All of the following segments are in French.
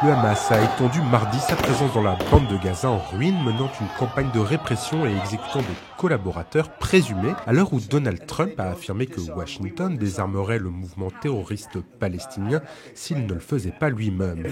Le Hamas a étendu mardi sa présence dans la bande de Gaza en ruine, menant une campagne de répression et exécutant des collaborateurs présumés, à l'heure où Donald Trump a affirmé que Washington désarmerait le mouvement terroriste palestinien s'il ne le faisait pas lui-même.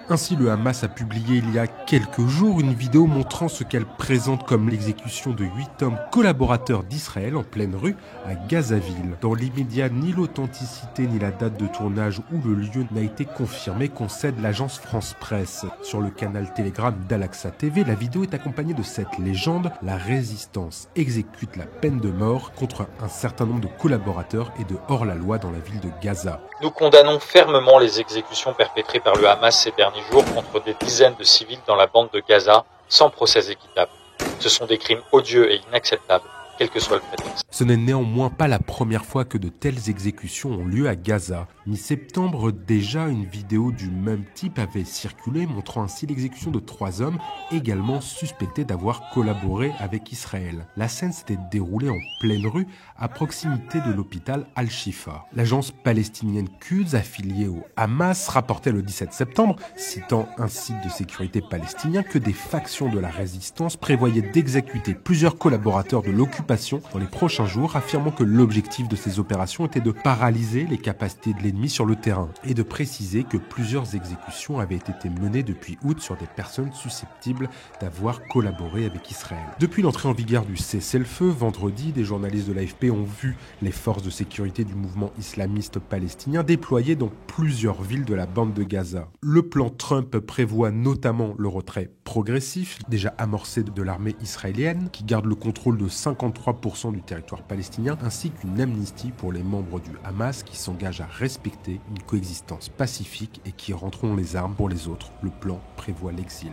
Ainsi, le Hamas a publié il y a quelques jours une vidéo montrant ce qu'elle présente comme l'exécution de 8 hommes collaborateurs d'Israël en pleine rue à Gazaville. Dans l'immédiat, ni l'authenticité ni la date de tournage ou le lieu n'a été confirmé, concède l'agence France Presse. Sur le canal Telegram d'Al-Aqsa TV, la vidéo est accompagnée de cette légende: la résistance exécute la peine de mort contre un certain nombre de collaborateurs et de hors-la-loi dans la ville de Gaza. Nous condamnons fermement les exécutions perpétrées par le Hamas ces derniers jours contre des dizaines de civils dans la bande de Gaza, sans procès équitable. Ce sont des crimes odieux et inacceptables, quel que soit le prétexte. Ce n'est néanmoins pas la première fois que de telles exécutions ont lieu à Gaza. Mi-septembre, déjà, une vidéo du même type avait circulé, montrant ainsi l'exécution de 3 hommes, également suspectés d'avoir collaboré avec Israël. La scène s'était déroulée en pleine rue, à proximité de l'hôpital Al-Shifa. L'agence palestinienne Quds, affiliée au Hamas, rapportait le 17 septembre, citant un site de sécurité palestinien, que des factions de la résistance prévoyaient d'exécuter plusieurs collaborateurs de l'occupation dans les prochains jours, affirmant que l'objectif de ces opérations était de paralyser les capacités de l'ennemi sur le terrain et de préciser que plusieurs exécutions avaient été menées depuis août sur des personnes susceptibles d'avoir collaboré avec Israël. Depuis l'entrée en vigueur du cessez-le-feu, vendredi, des journalistes de l'AFP ont vu les forces de sécurité du mouvement islamiste palestinien déployées dans plusieurs villes de la bande de Gaza. Le plan Trump prévoit notamment le retrait progressif, déjà amorcé de l'armée israélienne, qui garde le contrôle de 53% du territoire palestinien, ainsi qu'une amnistie pour les membres du Hamas qui s'engagent à respecter une coexistence pacifique et qui rentreront les armes pour les autres. Le plan prévoit l'exil.